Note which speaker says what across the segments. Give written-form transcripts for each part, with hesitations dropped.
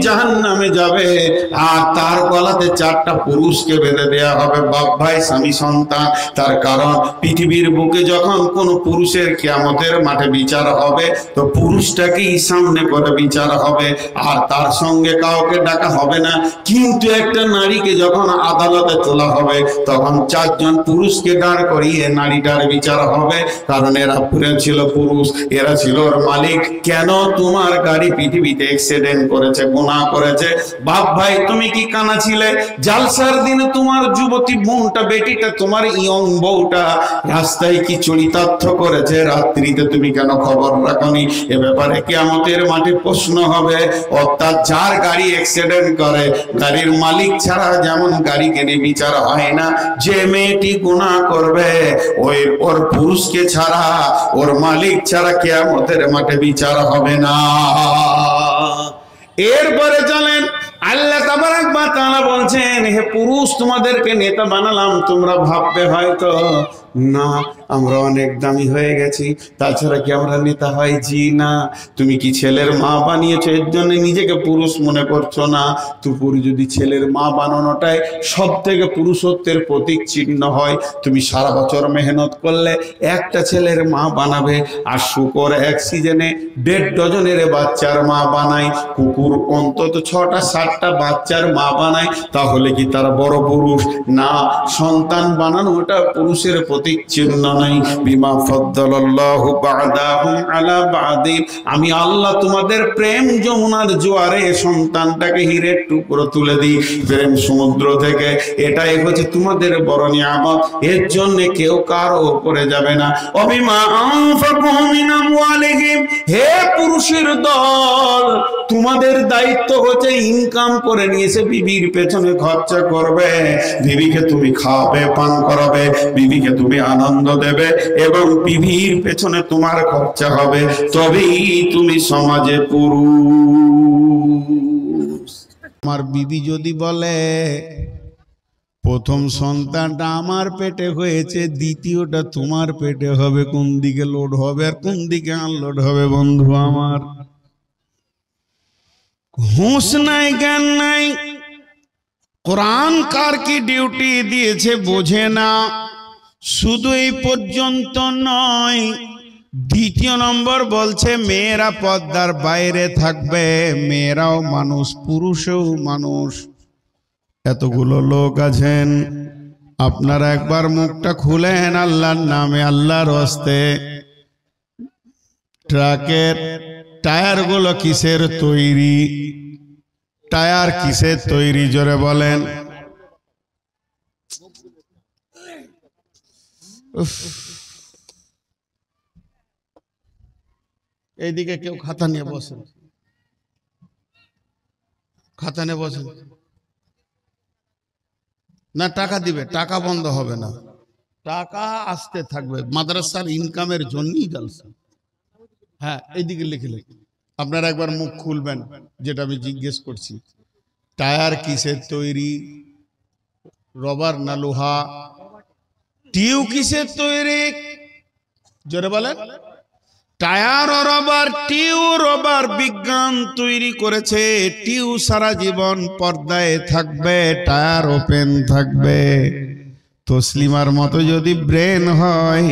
Speaker 1: জাহান্নামে যাবে আর তার গলাতে 4টা পুরুষকে বেঁধে দেয়া হবে, বাপ ভাই স্বামী সন্তান। তার কারণ পৃথিবীর বুকে যখন কোন পুরুষের কিয়ামতের মাঠে বিচার হবে তো পুরুষটাকেই সামনে করে বিচার হবে আর তার সঙ্গে কাউকে ডাকা হবে না। কিন্তু একটা নারীকে যখন আদালতে তোলা হবে তখন 4 জন পুরুষকে দাঁড় করিয়ে নারীটার বিচার হবে, কারণ এরা ছিল পুরুষ, এরা ছিল ওর মালিক। কেন তোমার গাড়ি পৃথিবীতে অ্যাক্সিডেন্ট করেছে, গুনাহ করেছে, বাপ ভাই তুমি কি কানা ছিলে? জালসার দিনে তোমার যুবতী বোনটা, বেটিটা, তোমার ইয়ং বউটা রাস্তায় কি চরিতার্থ করেছে, রাত্রিতে তুমি কেন খবর রাখনি? এ ব্যাপারে কিয়ামতের মাঠে প্রশ্ন হবে। অর্থাৎ যার গাড়ি অ্যাক্সিডেন্ট করে, গাড়ির মালিক ছাড়া যেমন গাড়ি কেনে বিচার হয় না, যে মেয়েটি গুনাহ করবে ওর পুরুষকে ছাড়া, ওর মালিক ছাড়া কিয়ামতের মাঠে বিচার হবে না। এরপরে চলেন আল্লাহ তাবারাক ওয়া তাআলা বলছেন, হে পুরুষ তোমাদেরকে নেতা বানালাম, তোমরা ভাববে হয়তো না আমরা অনেক দামি হয়ে গেছি, তাছাড়া কি আমরা নেতা হয়? জি না। তুমি কি ছেলের মা বানিয়েছো এর জন্য নিজেকে পুরুষ মনে করছো না? তুমি যদি ছেলের মা বানানোটাই সব থেকে পুরুষত্বের প্রতীক চিহ্ন হয়, তুমি সারা বছর মেহনত করলে একটা ছেলের মা বানাবে। আর শুকর এক সিজনে 1.5 ডজনের বাচ্চার মা বানায়, কুকুর অন্তত 6টা 7টা বাচ্চার মা বানায়, তাহলে কি তারা বড় পুরুষ? না, সন্তান বানানোটা পুরুষের প্রতীক চিহ্ন নাই। বিমা ফাদ্দালাল্লাহু বা'দাহুম আলা বা'দিন, আমি আল্লাহ তোমাদের প্রেম যমুনার জোয়ারে সন্তানটাকে হীরের টুকরো তুলে দিই প্রেম সমুদ্র থেকে। এটাই হচ্ছে তোমাদের বড় নিয়ামত, এর জন্য কেউ কারো উপরে যাবে না। অবিমা আনফাকু মিন আমওয়ালিহিম, হে পুরুষের দল, তোমাদের দায়িত্ব হচ্ছে ইনকাম করে নিয়েছে বিবির পেছনে খরচা করবে, বিবিকে তুমি খাওয়াবে, পান করাবে, বিবিকে তুমি আনন্দ দেবে এবং বিবির পেছনে তোমার খরচা হবে, তবেই তুমি সমাজে পুরুষ। আমার বিবি যদি বলে প্রথম সন্তানটা আমার পেটে হয়েছে, দ্বিতীয়টা তোমার পেটে হবে, কোন দিকে লোড হবে আর কোন দিকে আনলোড হবে? বন্ধু আমার, হুঁশ নাই, জ্ঞান নাই, কোরআন কার কি ডিউটি দিয়েছে বোঝে না। শুধু এই পর্যন্ত নয়, 2 নম্বর বলছে মেয়েরা পর্দার বাইরে থাকবে, মেয়েরাও মানুষ, পুরুষও মানুষ। এতগুলো লোক আছেন, আপনারা একবার মুখটা খুলেন আল্লাহর নামে, আল্লাহর হস্তে। ট্রাকের টায়ার গুলো কিসের তৈরি? টায়ার কিসের তৈরি জোরে বলেন? এইদিকে কেউ খাতা নিয়ে বসেন, খাতা নিয়ে বসেন না, টাকা দিবে, টাকা বন্ধ হবে না, টাকা আসতে থাকবে, মাদ্রাসার ইনকামের জন্যই জালসা। হ্যাঁ, এইদিকে লিখে লিখে আপনারা একবার মুখ খুলবেন, যেটা আমি জিজ্ঞেস করছি। টায়ার কিসের তৈরি? রবার না লোহা? টিউ কিসের তৈরি জোরে বলেন? টায়ার ও রবার, টিউ রবার বিজ্ঞান তৈরি করেছে। টিউ সারা জীবন পর্দায় থাকবে, টায়ার ওপেন থাকবে। তসলিমার মতো যদি ব্রেন হয়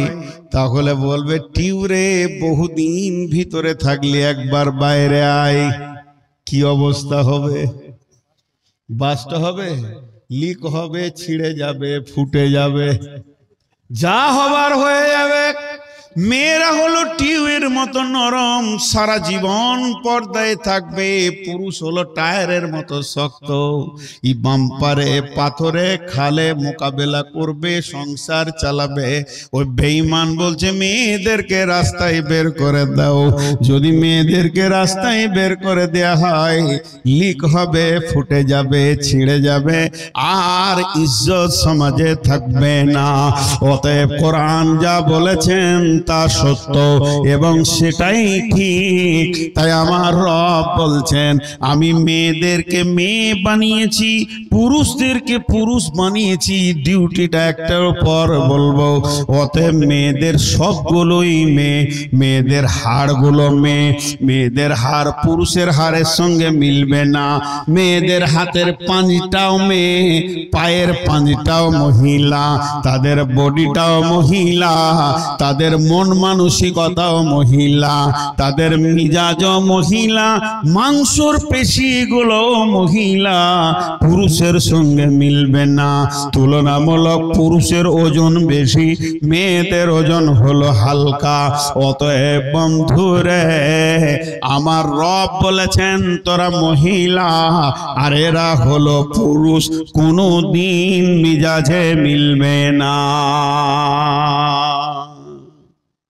Speaker 1: তাহলে বলবে টিউরে বহুদিন ভিতরে থাকলে একবার বাইরে আয়, কি অবস্থা হবে? বাস্ট হবে, লিক হবে, ছিঁড়ে যাবে, ফুটে যাবে, যা হবার হয়ে যাবে। মেয়েরা হলো টিউবের মতো নরম, সারা জীবন পর্দায় থাকবে। পুরুষ হলো টায়ারের মতো শক্ত, ই বাম্পারে পাথরে খালে মোকাবেলা করবে, সংসার চালাবে। ওই বেঈমান বলছে মেয়েদেরকে রাস্তায় বের করে দাও। যদি মেয়েদেরকে রাস্তায় বের করে দেয়া হয়, লিক হবে, ফুটে যাবে, ছিঁড়ে যাবে, আর ইজ্জত সমাজে থাকবে না। অতএব কোরআন যা বলেছেন তা সত্য এবং সেটাই ঠিক। তাই আমার রব বলছেন আমি মেয়েদেরকে মেয়ে বানিয়েছি, পুরুষদেরকে পুরুষ বানিয়েছি, ডিউটিটা একটার পর বলবো। অতএব মেয়েদের সবগুলোই মেয়ে, মেয়েদের হাড়গুলো মেয়ে, মেয়েদের হাড় পুরুষের হাড়ের সঙ্গে মিলবে না। মেয়েদের হাতের পাঁজটাও মেয়ে, পায়ের পাঁজটাও মহিলা, তাদের বডিটাও মহিলা, তাদের মন মানসিকতাও মহিলা, তাদের মিজাজও মহিলা, মাংসর পেশিগুলো মহিলা, পুরুষের সঙ্গে মিলবে না। তুলনামূলক পুরুষের ওজন বেশি, মেয়েদের ওজন হলো হালকা। অতএব বন্ধুরে আমার রব বলেছেন তোরা মহিলা আর এরা হলো পুরুষ, কোনো দিন মিজাজে মিলবে না।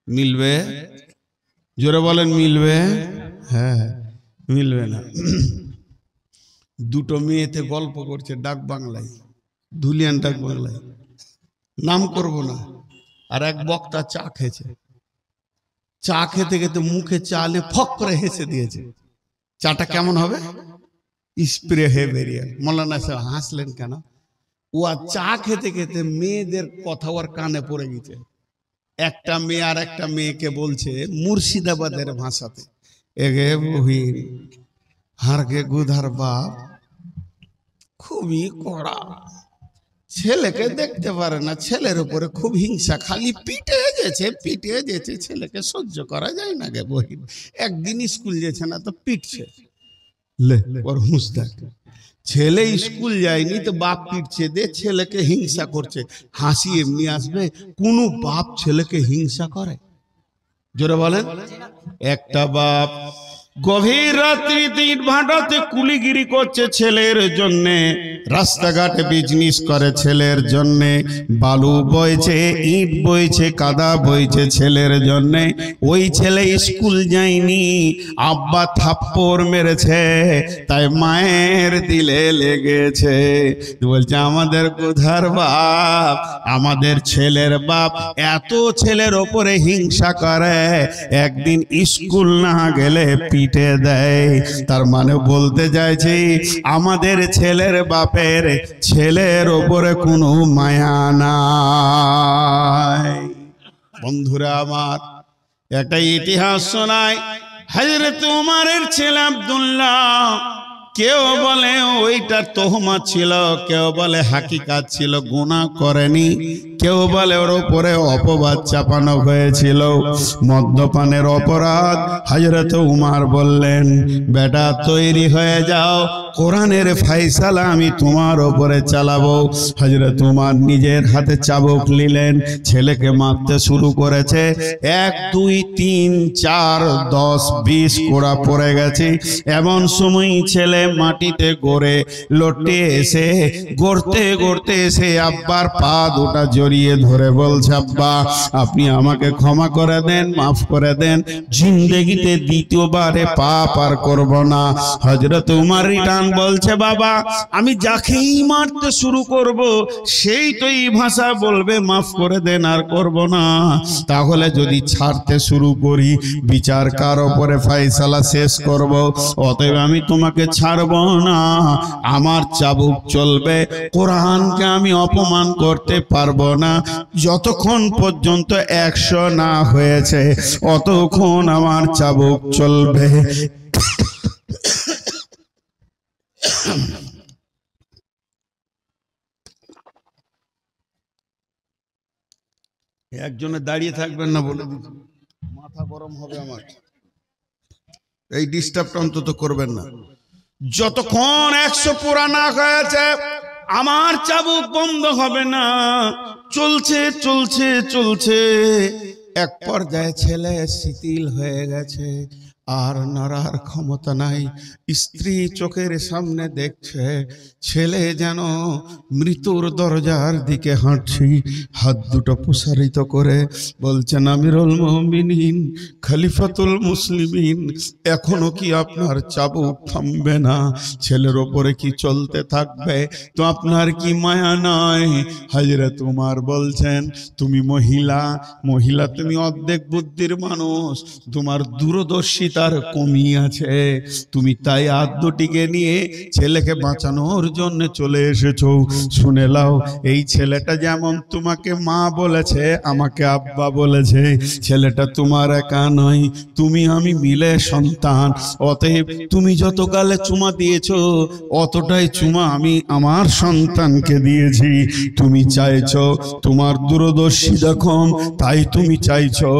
Speaker 1: মিলবে? জোরে বলেন মিলবে? হ্যাঁ মিলবে না। দুটো মেয়েতে গল্প করছে ডাক বাংলায়, ধুলিয়ান ডাক বাংলায়, নাম করব না। আর এক বক্তা চা খেয়েছে, চা খেতে খেতে মুখে চালে ফক করে হেসে দিয়েছে। চাটা কেমন হবে? স্প্রে হয়ে বেরিয়ে। মৌলানা সাহেব হাসলেন কেন? ও আর চা খেতে খেতে মেয়েদের কথা ওর কানে পড়ে গেছে। একটা মেয়ে আর একটা মেয়েকে বলছে মুর্শিদাবাদের ভাষাতে, এগে বহিন হারকে গুধার বাপ খুবই কড়া, ছেলেকে দেখতে পারে না, ছেলের উপরে খুব হিংসা, খালি পিটে যেছে, ছেলেকে সহ্য করা যায় না গে বহিন। একদিন স্কুল যেছে না তো পিটছে। লে ওর হুঁশ দেখ, ছেলে স্কুল যায়নি তো বাপ পিটছে, দে ছেলেকে হিংসা করছে। হাসি এমনি আসবে? কোনো বাপ ছেলেকে হিংসা করে? জোরে বলেন। একটা বাপ গভীর রাত্রিতে ইট ভাটাতে কুলিগিরি করছে ছেলের জন্যে, রাস্তাঘাটে বিজনেস করে ছেলের জন্যে, বালু বইছে, ইট বইছে, কাদা বইছে ছেলের জন্যে। ওই ছেলে স্কুল যায়নি, আব্বা থাপ্পড় মেরেছে, তাই মায়ের দিলে লেগেছে। বলছে আমাদের কোথার বাপ, আমাদের ছেলের বাপ এত ছেলের ওপরে হিংসা করে, একদিন স্কুল না গেলে পিটে দেয়। তার মানে বলতে চাইছি আমাদের ছেলের বাপের ছেলের ওপরে কোনো মায়া নাই। বন্ধুরা আমার, একটা ইতিহাস শোনায়। হযরত উমরের ছেলে আব্দুল্লাহ, কেউ বলে ওইটা তোহমত ছিল, কেউ বলে হাকিকাত ছিল, গুনাহ করেনি, কেউ বলে ওর উপরে অপবাদ চাপানো হয়েছিল, মদ্যপানের অপরাধ। হযরত উমর বললেন বেটা তৈরি হয়ে যাও, কোরআনের ফয়সালা আমি তোমার উপরে চালাবো। হযরত উমর নিজের হাতে চাবুক নিলেন, ছেলেকে মারতে শুরু করেছে। 1 2 3 4 10 20 কোড়া পড়ে গেছে। এমন সময় ছেলে মাটিতে গড়ে লটে এসে গড়তে গড়তে এসে আব্বার পা দুটা জড়িয়ে ধরে বলছে আব্বা আপনি আমাকে ক্ষমা করে দেন, মাফ করে দেন, জিন্দেগিতে দ্বিতীয়বারে পাপ আর করব না। হযরত উমর রিটার্ন বলছে বাবা আমি যাকেই মারতে শুরু করব সেই তো এই ভাষা বলবে মাফ করে দেন আর করব না, তাহলে যদি ছাড়তে শুরু করি বিচার কার উপরে ফয়সালা শেষ করব, অতএব আমি তোমাকে ছাড়ব না, আমার চাবুক চলবে, কোরআনকে আমি অপমান করতে পারবো না, যতক্ষণ পর্যন্ত 100 না হয়েছে অতক্ষণ আমার চাবুক চলবে। একজনে দাঁড়িয়ে থাকবেন না বলে দিচ্ছি, মাথা গরম হবে আমার, এই ডিস্টার্বটা অন্তত করবেন না। যতক্ষণ 100 পুরা না হয়েছে আমার চাবুক বন্ধ হবে না। চলছে চলছে চলছে, এক পর্যায়ে ছেলে শিথিল হয়ে গেছে, আর নাড়ার ক্ষমতা নাই। স্ত্রী চোখের সামনে দেখছে, ছেলে যেন মৃত্যুর দরজার দিকে হাঁটছি, হাত দুটো প্রসারিত করে বলছেন, আমিরুল মুমিনিন, খলিফাতুল মুসলিমিন, এখনো কি আপনার চাবুক থামবে না? ছেলের ওপরে কি চলতে থাকবে? তো আপনার কি মায়া নয়? হযরত উমর বলছেন, তুমি মহিলা, তুমি অর্ধেক বুদ্ধির মানুষ, তোমার দূরদর্শিতার কমি আছে, তুমি তাই হাত দুটিকে নিয়ে ছেলেকে বাঁচানোর জন্য চলে এসেছো। শুনে লাও, এই ছেলেটা যেমন তোমাকে মা বলেছে, আমাকে আব্বা বলেছে, ছেলেটা তোমার একা নয়, তুমি আমি মিলে সন্তান। অতএব তুমি যত গালে চুমা দিয়েছো, অতটাই চুমা আমি আমার সন্তানকে দিয়েছি। তুমি চাইছো তোমার দূরদর্শিতা কম, তাই তুমি চাইছো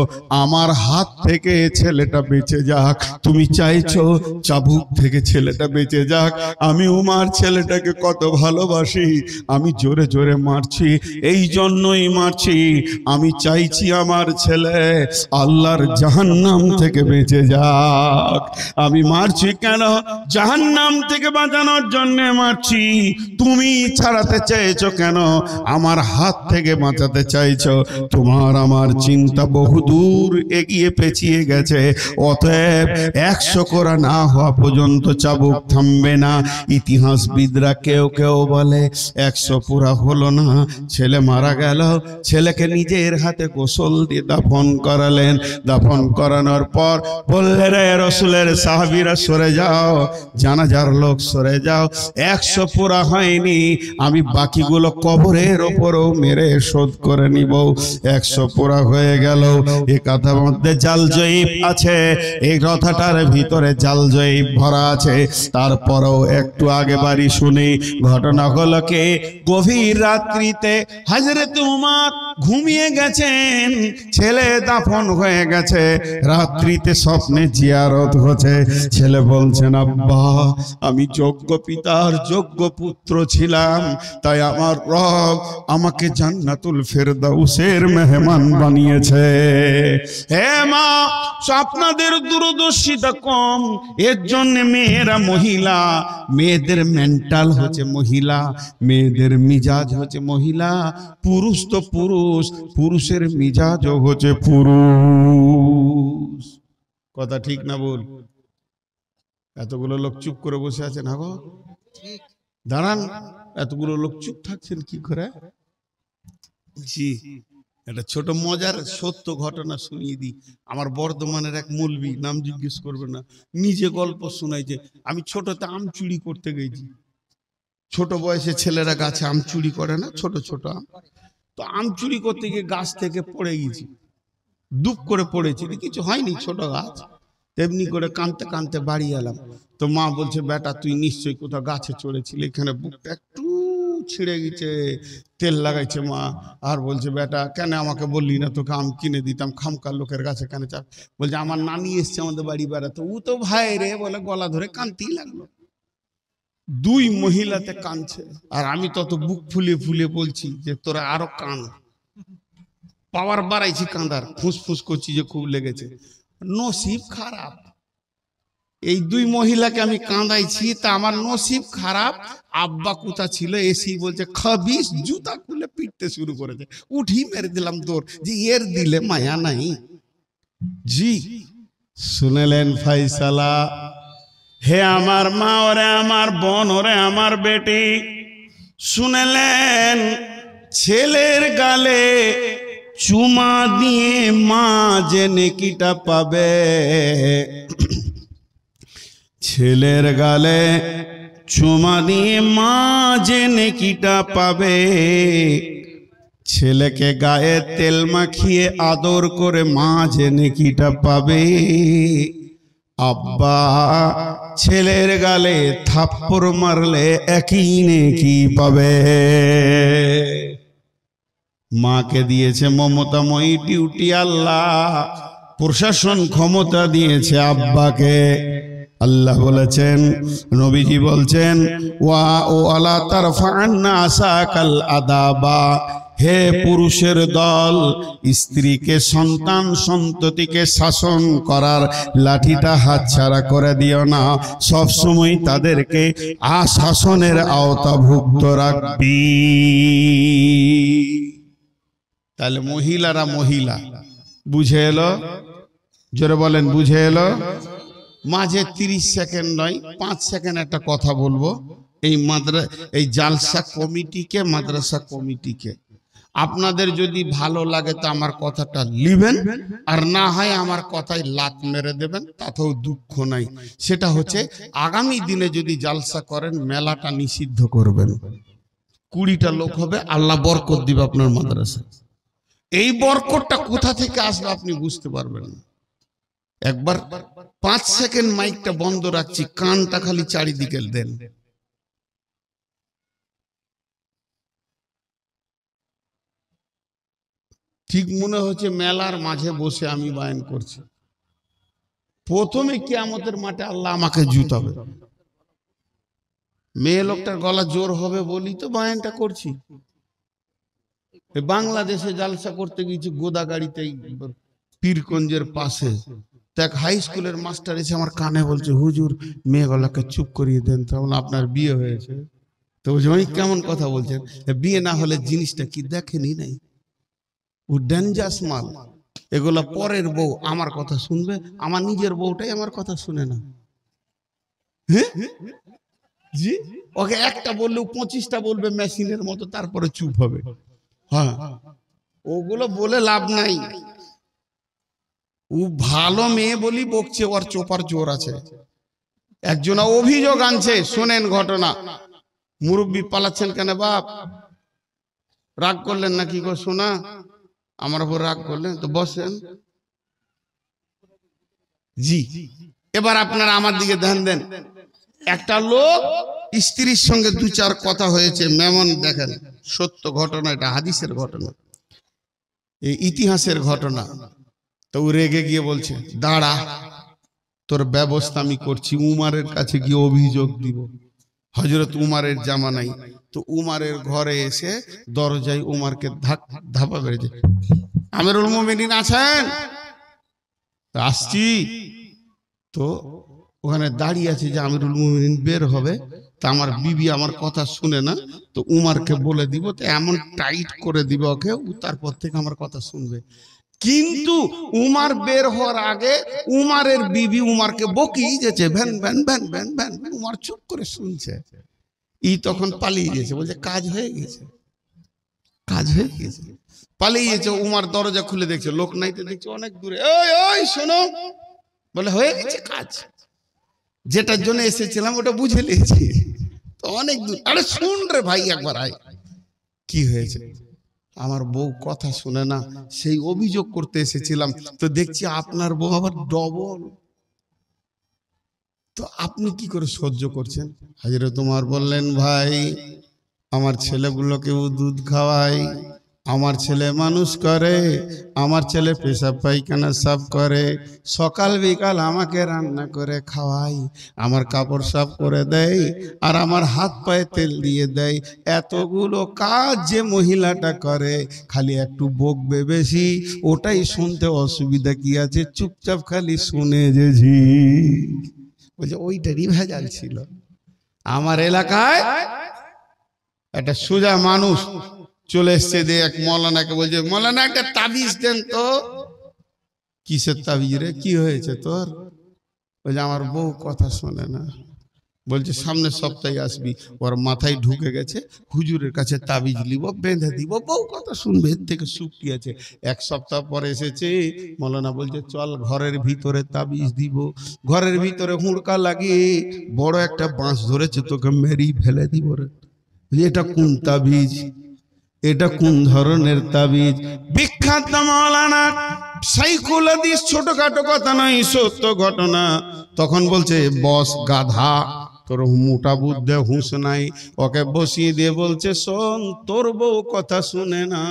Speaker 1: আমার হাত থেকে ছেলেটা বেঁচে যাক, তুমি চাইছো চাবুক থেকে ছেলেটা বেঁচে যাক। আমি উমার ছেলেটাকে কত ভালোবাসি, আমি জোরে জোরে মারছি, এই জন্যই মারছি, আমি চাইছি আমার ছেলে আল্লাহর জাহান্নাম থেকে বেঁচে যাক। আমি মারছি কেন? জাহান্নাম থেকে বাঁচানোর জন্য মারছি। তুমি ছাড়াতে চাইছো কেন? আমার হাত থেকে বাঁচাতে চাইছো। তোমার আমার চিন্তা বহুদূর এগিয়ে পেছিয়ে গেছে, অতএব 100 কোরা না হওয়া পর্যন্ত চাবুক থামবে না। ইতিহাসবিদরা কেউ কেউ বলে 100 পুরা হলো না, ছেলে মারা গেল, ছেলেকে নিজের হাতে গোসল দিয়ে দাফন করালেন। দাফন করানোর পর বললেন, রে রাসূলের সাহাবীরা সরে যাও, জানাজার লোক সরে যাও, 100 পুরা হয়নি, আমি বাকিগুলো কবরের ওপরও মেরে শোধ করে নিব। 100 পুরা হয়ে গেল। এই কথার মধ্যে জাল জয়ীব আছে, এই কথাটার ভিতরে জাল জয়ীব ভরা আছে। তারপরেও একটু আগে বাড়ি শুনি, ঘটনা হলো কি, গভীর রাত্রিতে হযরত উমর ঘুমিয়ে গেছেন, ছেলে দাফন হয়ে গেছে, রাত্রিতে স্বপ্নে জিয়ারত হচ্ছে। ছেলে বলছেন, আব্বা, আমি যোগ্য পিতার যোগ্য পুত্র ছিলাম, তাই আমার রব আমাকে জান্নাতুল ফেরদাউসের মেহমান বানিয়েছে। হে মা, আপনাদের দূরদর্শিতা কম, এর জন্য মেয়েরা মহিলা, মেয়েদের মেন্টাল হচ্ছে মহিলা, মেয়েদের মিজাজ হচ্ছে মহিলা, পুরুষ তো পুরুষ, পুরুষের মিজাজও হচ্ছে পুরুষ। কথা ঠিক না বল? এতগুলো লোক চুপ করে বসে আছেন, না গো? দাঁড়ান, এতগুলো লোক চুপ থাকছেন কি করে? জি, একটা ছোট মজার সত্য ঘটনা শুনিয়ে দিই। আমার বর্ধমানের এক মৌলবি, নাম জিজ্ঞেস করবে না, নিজে গল্প শোনাই যে আমি ছোটতে আম চুরি করতে গেছি। ছোট বয়সে ছেলেরা গাছে আম চুরি করে না, ছোট ছোট আম, তো আম চুরি করতে গিয়ে গাছ থেকে পড়ে গেছি, দুপ করে পড়েছি, কিছু হয়নি, ছোট গাছ। তেমনি করে কাঁদতে কাঁদতে বাড়ি এলাম, তো মা বলছে, বেটা তুই নিশ্চয়ই কোথাও গাছে চড়েছিলি, এখানে বুকটা একটু ছিঁড়ে গেছে, তেল লাগাইছে মা। আর বলছে, বেটা কেন আমাকে বললি না, তোকে আম কিনে দিতাম, খামকার লোকের গাছে কেন চাপ? বলছে, আমার নানি এসছে আমাদের বাড়ি বেড়াতে, ও তো ভাই রে বলে গলা ধরে কাঁদতেই লাগলো। দুই মহিলাতে কাঁদছে, আর আমি তত বুক ফুলিয়ে ফুলিয়ে বলছি যে তোরা আরো কান, পাওয়ার বাড়াইছি কাঁদার, ফুসফুস করছি যে খুব লেগেছে। নসিব খারাপ, এই দুই মহিলাকে আমি কাঁদাইছি, তা আমার নসিব খারাপ, আব্বা কোথা ছিল এসি বলছে খাবিস, জুতা খুলে পিটতে শুরু করেছে, উঠি মেরে দিলাম দৌড়, যে এর দিলে মায়া নাই। জি, শুনেলেন ফাইসালা? হে আমার মা, ওরে আমার বোন, ওরে আমার বেটি, শুনেলেন? ছেলের গালে চুমা দিয়ে মা যে নেকিটা পাবে, ছেলের গালে চুমা দিয়ে মা যে নেকিটা পাবে, ছেলেকে গায়ে তেল মাখিয়ে আদর করে মা যে নেকিটা পাবে, আব্বা ছেলের গালে থাপ্পড় মারলে একই নেকি পাবে। মাকে দিয়েছে মমতাময়ী ডিউটি আল্লাহ, প্রশাসন ক্ষমতা দিয়েছে আব্বাকে। আল্লাহ বলেছেন, নবীজি বলছেন, ওয়া ও আলা তারফা'ন্না আসাকাল আদাবা, হে পুরুষের দল, স্ত্রীকে সন্তান সন্ততিকে শাসন করার লাঠিটা হাতছাড়া করে দিও না, সব সময় তাদেরকে শাসনের আওতাভুক্ত রাখবি। তাহলে মহিলারা মহিলা বুঝে এলো? জোরে বলেন বুঝে এলো? মাঝে 30 সেকেন্ড নয় 5 সেকেন্ড একটা কথা বলবো। এই জালসা কমিটিকে, মাদ্রাসা কমিটিকে, আপনাদের যদি ভালো লাগে তো আমার কথাটা লিবেন, আর না হয় আমার কথায় লাত মেরে দেবেন, তাতেও দুঃখ নাই। সেটা হচ্ছে আগামী দিনে যদি জালসা করেন মেলাটা নিষিদ্ধ করবেন। 20টা লোক হবে, আল্লাহ বরকত দিবে আপনার মাদ্রাসায়। এই বরকতটা কোথা থেকে আসবে আপনি বুঝতে পারবেন না। একবার 5 সেকেন্ড মাইকটা বন্ধ রাখছি, কানটা খালি চারিদিকে দেন। ঠিক মনে হচ্ছে মেলার মাঝে বসে আমি বয়ান করছি। প্রথমে কিয়ামতের মাঠে আল্লাহ আমাকে জুতাবে। মেয়ে লোকটার গলা জোর হবে বলি তো বয়ানটা করছি। বাংলাদেশে জালসা করতে গিয়েছি গোদাগাড়িতে, পীরগঞ্জের পাশে। এক হাই স্কুলের মাস্টার এসে আমার কানে বলছে, হুজুর মেয়ে গলাকে চুপ করিয়ে দেন। তখন আপনার বিয়ে হয়েছে? তো বলছে অনেক কেমন কথা বলছেন, বিয়ে না হলে জিনিসটা কি দেখেনি নাই? ও ডেঞ্জারাস মাল। এগুলা পরের বউ আমার কথা শুনবে, আমার নিজের বউটাই আমার কথা শুনে না। হ্যাঁ জি, ওকে একটা বললেও 25টা বলবে মেশিনের মতো, তারপরে চুপ হবে। হ্যাঁ, ওগুলো বলে লাভ নাই। ও ভালো মেয়ে বলি বকছে, ওর চোপার জোর আছে। একজন অভিযোগ আনছে, শোনেন ঘটনা। মুরব্বী পালাচ্ছেন কেন বাপ? রাগ করলেন নাকি গো শোনা? আমার উপর রাগ করলেন তো বসেন। জি, এবার আপনারা আমার দিকে ধ্যান দেন। একটা লোক স্ত্রীর সঙ্গে 2-4 কথা হয়েছে, মেমন দেখেন, সত্য ঘটনা, এটা হাদিসের ঘটনা, এই ইতিহাসের ঘটনা। তো ও রেগে গিয়ে বলছে, দাঁড়া তোর ব্যবস্থা আমি করছি। উমারের কাছে গিয়ে অভিযোগ দিব। হযরত উমারের জামানায় তো উমারের ঘরে এসে দরজায় উমারকে ধাপা বেড়েছে, আমিরুল মুমিনিন আছেন? আসছি। তো ওখানে দাঁড়িয়ে আছে যে আমিরুল মুমিনিন বের হবে, তা আমার বিবি আমার কথা শুনে না, তো উমারকে বলে দিব, তো এমন টাইট করে দিবে ওকে, তারপর থেকে আমার কথা শুনবে। কিন্তু উমার বের হওয়ার আগে উমারের বিবি উমারকে বকি যেছে, ভ্যান ভ্যান ভ্যান ভ্যান ভ্যান। উমার চুপ করে শুনছে। ই তখন পালিয়ে গেছে, বলছে কাজ হয়ে গেছে, কাজ হয়ে গেছে। পালিয়ে গেছে। উমার দরজা খুলে দেখছে লোক নাই, তো দেখছে অনেক দূরে, ওই ওই শোনো, বলে হয়ে গেছে কাজ, যেটার জন্য এসেছিলাম ওটা বুঝে নিয়েছি। তো অনেক দূর, আরে শুন রে ভাই একবার আয়। কি হয়েছে? আমার বউ কথা শুনে না, সেই অভিযোগ করতে এসেছিলাম, তো দেখছি আপনার বউ আবার ডবল। তো আপনি কি করে সহ্য করছেন? হযরত উমর বললেন, ভাই আমার ছেলেগুলোকেও দুধ খাওয়াই, আমার ছেলে মানুষ করে, আমার ছেলে পেশাব পায়খানা সাফ করে, সকাল বিকাল আমাকে রান্না করে খাওয়াই, আমার কাপড় সাফ করে দেয়, আর আমার হাত পায়ে তেল দিয়ে দেয়। এতগুলো কাজ যে মহিলাটা করে, খালি একটু বকবে বেশি, ওটাই শুনতে অসুবিধা কি আছে, চুপচাপ খালি শুনে যেছি। বলছে ওইটারই ভেজাল ছিল। আমার এলাকায় একটা সোজা মানুষ চলে এসছে, দিয়ে এক মৌলানাকে বলছে, মৌলানা একটা তাবিজ দেন তো। কিসের তাবিজ রে, কি হয়েছে তোর? বলছে আমার বউ কথা শোনে না। বলছে সামনের সপ্তাহে আসবি। ওর মাথায় ঢুকে গেছে, হুজুরের কাছে তাবিজ লিব, বেঁধে দিব, বউ কথা শুনবে, এর থেকে সুখ কি আছে। 1 সপ্তাহ পরে এসেছে, মৌলানা বলছে চল ঘরের ভিতরে তাবিজ দিব। ঘরের ভিতরে হুড়কা লাগিয়ে বড় একটা বাঁশ ধরেছে, তোকে মেরেই ফেলে দিব রে। এটা কোন তাবিজ? এটা কোন ধরনের তাবিজ? বিখ্যাত মাওলানা শাইখুল হাদিস, ছোটখাটো কথা নয়, সত্য ঘটনা। তখন বলছে বস গাধা, তোর মোটা বুদ্ধে হুঁশ নাই, ওকে বসিয়ে দিয়ে বলছে শোন তোর বউ কথা শুনে না,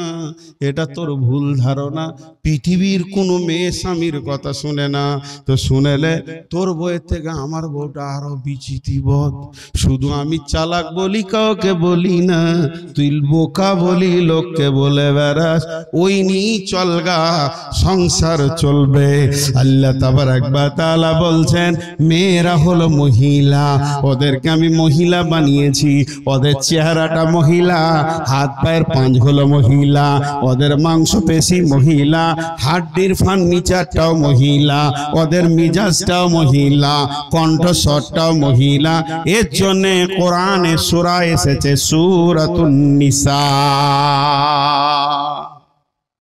Speaker 1: এটা তোর ভুল ধারণা, পৃথিবীর কোনো মেয়ে স্বামীর কথা শুনে না, তো শুনেলে তোর বউয়ের থেকে আমার বউটা আরো বিচিত্রবৎ, শুধু আমি চালাক বলি কাউকে বলি না, তুই বোকা বলি লোককে বলে বেড়াস, ওই নিয়ে চলগা সংসার চলবে। আল্লাহ তাবারাক ওয়া তাআলা বলছেন মেয়েরা হলো মহিলা, ওদেরকে আমি মহিলা বানিয়েছি, ওদের চেহারাটা মহিলা, হাত পায়ের পাঁচ হলো মহিলা, ওদের মাংসপেশি মহিলা, হাড্ডির ফার্নিচারটাও মহিলা, ওদের মিজাজটাও মহিলা, কণ্ঠস্বরটাও মহিলা। এর জন্যে কোরআনে সূরা এসেছে সূরাতুন নিসা।